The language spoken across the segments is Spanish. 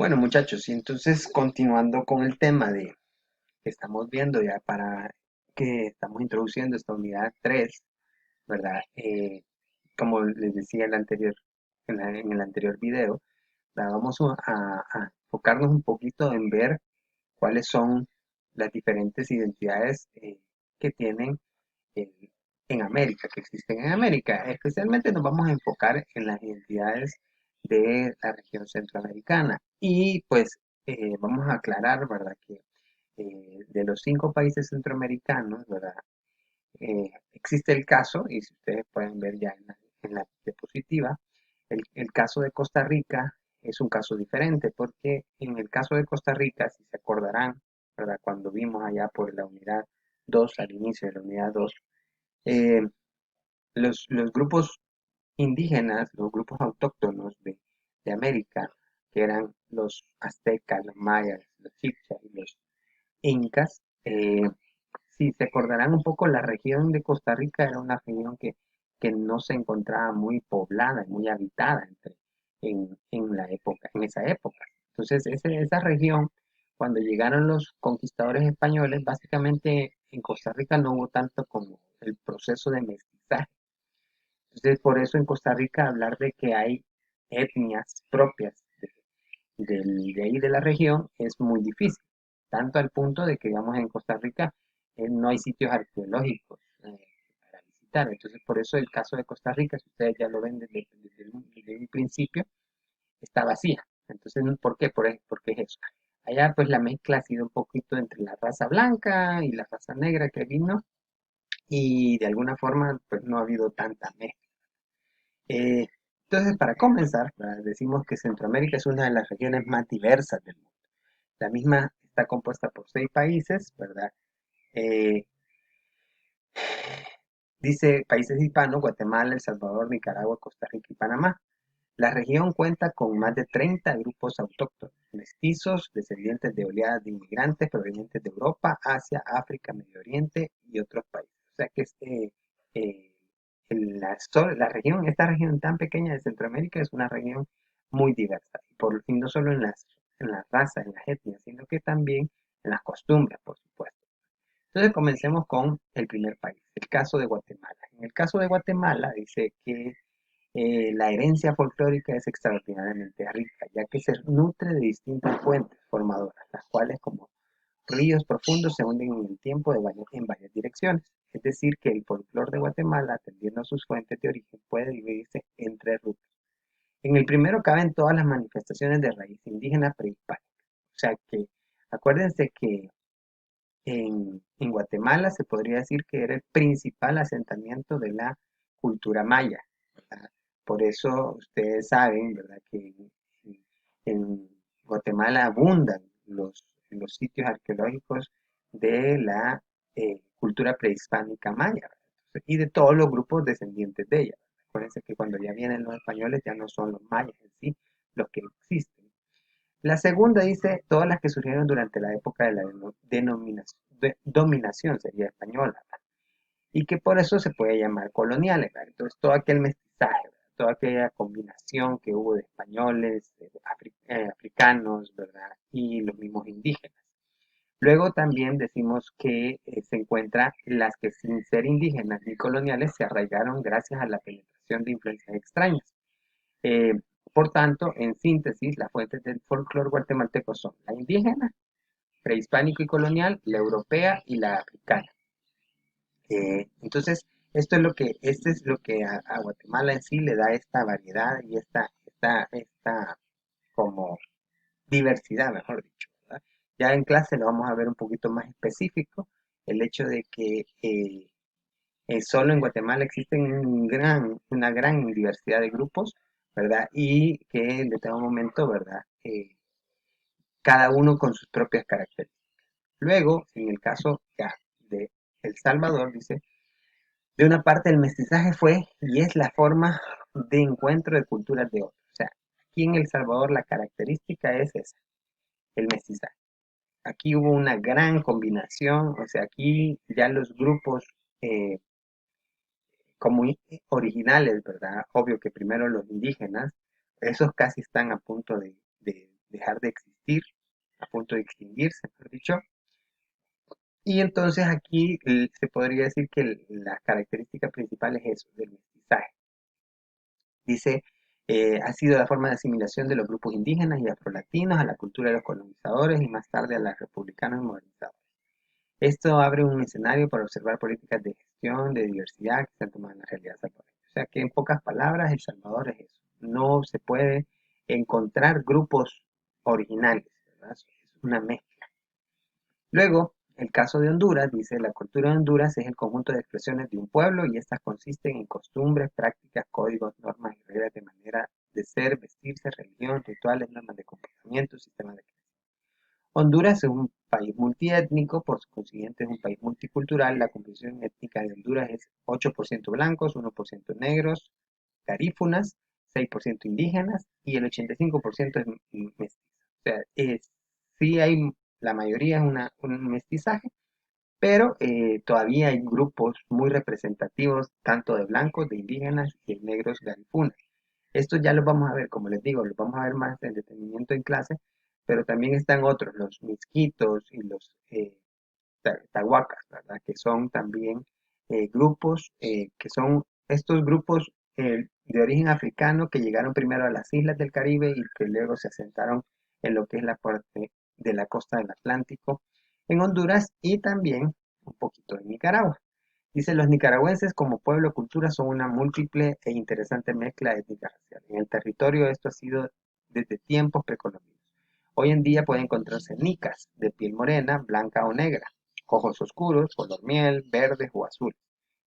Bueno, muchachos, y entonces continuando con el tema de que estamos viendo ya para que estamos introduciendo esta unidad 3, ¿verdad? Como les decía en el anterior video, ¿verdad? Vamos a enfocarnos un poquito en ver cuáles son las diferentes identidades que tienen en, en América, que existen en América. Especialmente nos vamos a enfocar en las identidades de la región centroamericana. Y pues vamos a aclarar, ¿verdad? Que de los 5 países centroamericanos, ¿verdad? Existe el caso, y si ustedes pueden ver ya en la diapositiva, el caso de Costa Rica es un caso diferente, porque en el caso de Costa Rica, si se acordarán, ¿verdad? Cuando vimos allá por la unidad 2, al inicio de la unidad 2, eh, los grupos indígenas, los grupos autóctonos de América, que eran los aztecas, los mayas, los chictas y los incas, si se acordarán un poco, la región de Costa Rica era una región que no se encontraba muy poblada, muy habitada en la época, en esa época. Entonces, esa región, cuando llegaron los conquistadores españoles, básicamente en Costa Rica no hubo tanto como el proceso de mestizaje. Entonces, por eso en Costa Rica hablar de que hay etnias propias de ahí de la región es muy difícil, tanto al punto de que, digamos, en Costa Rica no hay sitios arqueológicos para visitar. Entonces, por eso el caso de Costa Rica, si ustedes ya lo ven desde un principio, está vacía. Entonces, ¿por qué? Porque es eso. Allá, pues, la mezcla ha sido un poquito entre la raza blanca y la raza negra que vino, y de alguna forma, pues, no ha habido tanta mezcla. Eh, entonces, para comenzar, ¿verdad? Decimos que Centroamérica es una de las regiones más diversas del mundo. La misma está compuesta por 6 países, ¿verdad? Eh, dice países hispanos: Guatemala, El Salvador, Nicaragua, Costa Rica y Panamá. La región cuenta con más de 30 grupos autóctonos, mestizos, descendientes de oleadas de inmigrantes provenientes de Europa, Asia, África, Medio Oriente y otros países. O sea que eh, esta región tan pequeña de Centroamérica es una región muy diversa, y no solo en las razas, en las etnias, sino que también en las costumbres, por supuesto. Entonces comencemos con el primer país, el caso de Guatemala. En el caso de Guatemala dice que la herencia folclórica es extraordinariamente rica, ya que se nutre de distintas fuentes formadoras, las cuales, como ríos profundos, se hunden en el tiempo en varias direcciones. Es decir, que el folclore de Guatemala, atendiendo a sus fuentes de origen, puede dividirse en 3 rubros. En el primero caben todas las manifestaciones de raíz indígena prehispánica. O sea que acuérdense que en Guatemala se podría decir que era el principal asentamiento de la cultura maya, ¿verdad? Por eso ustedes saben, ¿verdad?, que en Guatemala abundan los sitios arqueológicos de la cultura prehispánica maya, ¿verdad? Y de todos los grupos descendientes de ella. Acuérdense que cuando ya vienen los españoles ya no son los mayas en sí los que existen. La segunda dice todas las que surgieron durante la época de la dominación, sería española, ¿verdad? Y que por eso se puede llamar coloniales, ¿verdad? Entonces todo aquel mestizaje, ¿verdad?, toda aquella combinación que hubo de españoles, africanos, ¿verdad?, y los mismos indígenas. Luego también decimos que se encuentra las que, sin ser indígenas ni coloniales, se arraigaron gracias a la penetración de influencias extrañas. Eh, por tanto, en síntesis, las fuentes del folclore guatemalteco son la indígena, prehispánico y colonial, la europea y la africana. Entonces, este es lo que a Guatemala en sí le da esta variedad y esta como diversidad, mejor dicho, ¿verdad? Ya en clase lo vamos a ver un poquito más específico, el hecho de que solo en Guatemala existen una gran diversidad de grupos, ¿verdad? Y que en determinado momento, ¿verdad? Cada uno con sus propias características. Luego, en el caso ya de El Salvador, dice: de una parte el mestizaje fue y es la forma de encuentro de culturas de otros. O sea, aquí en El Salvador la característica es esa, el mestizaje. Aquí hubo una gran combinación, o sea, aquí ya los grupos eh, como originales, ¿verdad? Obvio que primero los indígenas, esos casi están a punto de dejar de existir, a punto de extinguirse, mejor dicho. Y entonces aquí se podría decir que la característica principal es eso, del mestizaje. Dice, ha sido la forma de asimilación de los grupos indígenas y afrolatinos a la cultura de los colonizadores y más tarde a los republicanos y modernizados. Esto abre un escenario para observar políticas de gestión, de diversidad que se han tomado en la realidad salvadoreña. O sea que en pocas palabras, El Salvador es eso. No se puede encontrar grupos originales, ¿verdad? Es una mezcla. Luego, el caso de Honduras dice, la cultura de Honduras es el conjunto de expresiones de un pueblo y estas consisten en costumbres, prácticas, códigos, normas y reglas de manera de ser, vestirse, religión, rituales, normas de comportamiento, sistemas de creencias. Honduras es un país multiétnico, por consiguiente es un país multicultural. La composición étnica de Honduras es 8% blancos, 1% negros, garífunas, 6% indígenas y el 85% es mestizo. O sea, sí hay, la mayoría es un mestizaje, pero todavía hay grupos muy representativos, tanto de blancos, de indígenas y de negros garífunas. Esto ya lo vamos a ver, como les digo, lo vamos a ver más en detenimiento en clase, pero también están otros, los misquitos y los tahuacas, ¿verdad? Que son también grupos, que son estos grupos de origen africano que llegaron primero a las islas del Caribe y que luego se asentaron en lo que es la parte de la costa del Atlántico, en Honduras y también un poquito en Nicaragua. Dice, los nicaragüenses como pueblo o cultura son una múltiple e interesante mezcla étnica racial. En el territorio esto ha sido desde tiempos precolombinos. Hoy en día puede encontrarse nicas de piel morena, blanca o negra, ojos oscuros, color miel, verdes o azules,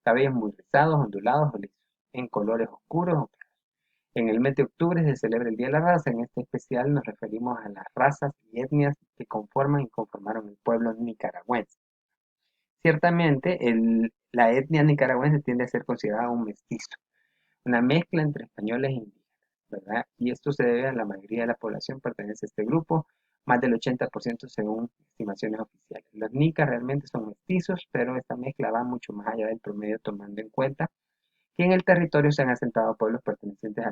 cabellos muy rizados, ondulados o lisos, en colores oscuros o claros. En el mes de octubre se celebra el Día de la Raza. En este especial nos referimos a las razas y etnias que conforman y conformaron el pueblo nicaragüense. Ciertamente, la etnia nicaragüense tiende a ser considerada un mestizo, una mezcla entre españoles e indígenas, ¿verdad? Y esto se debe a la mayoría de la población pertenece a este grupo, más del 80% según estimaciones oficiales. Los nicas realmente son mestizos, pero esta mezcla va mucho más allá del promedio tomando en cuenta que en el territorio se han asentado pueblos pertenecientes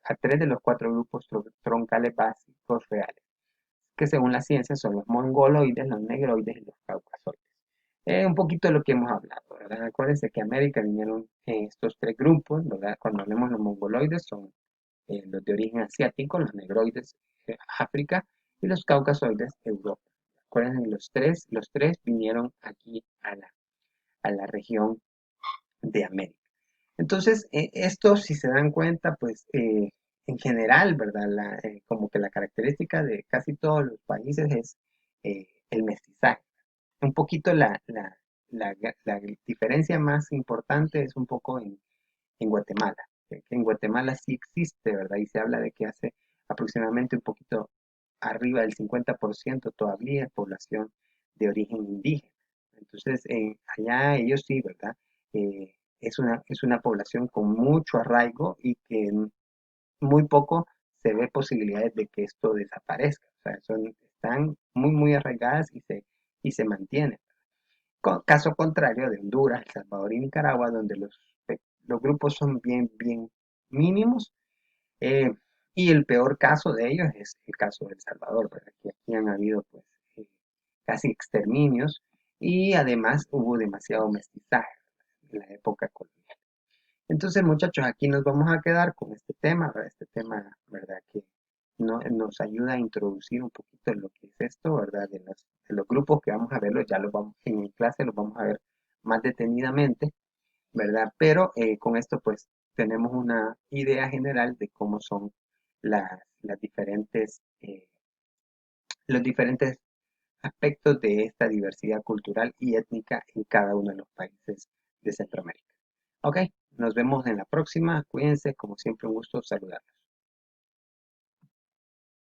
a tres de los cuatro grupos troncales básicos reales, que según la ciencia son los mongoloides, los negroides y los caucasoides. Un poquito de lo que hemos hablado, ¿verdad? Acuérdense que a América vinieron estos tres grupos, ¿verdad? Cuando hablemos de los mongoloides son los de origen asiático, los negroides África y los caucasoides Europa. Acuérdense, los tres vinieron aquí a la región de América. Entonces, esto, si se dan cuenta, pues en general, ¿verdad? Como que la característica de casi todos los países es el mestizaje. Un poquito la diferencia más importante es un poco en Guatemala. Que en Guatemala sí existe, ¿verdad? Y se habla de que hace aproximadamente un poquito arriba del 50% todavía es población de origen indígena. Entonces, allá ellos sí, ¿verdad? Es una población con mucho arraigo y que muy poco se ve posibilidades de que esto desaparezca. O sea, están muy, muy arraigadas y se mantienen. Caso contrario de Honduras, El Salvador y Nicaragua, donde los grupos son bien, bien mínimos. eh, y el peor caso de ellos es el caso de El Salvador, ¿verdad? Que aquí han habido pues casi exterminios y además hubo demasiado mestizaje en la época colonial. Entonces, muchachos, aquí nos vamos a quedar con este tema, ¿verdad? Este tema, ¿verdad? Que nos ayuda a introducir un poquito en lo que es esto, ¿verdad? De los grupos que vamos a verlo, ya los vamos, en mi clase los vamos a ver más detenidamente, ¿verdad? Pero con esto, pues, tenemos una idea general de cómo son las los diferentes aspectos de esta diversidad cultural y étnica en cada uno de los países de Centroamérica. Ok, nos vemos en la próxima. Cuídense, como siempre, un gusto saludarlos.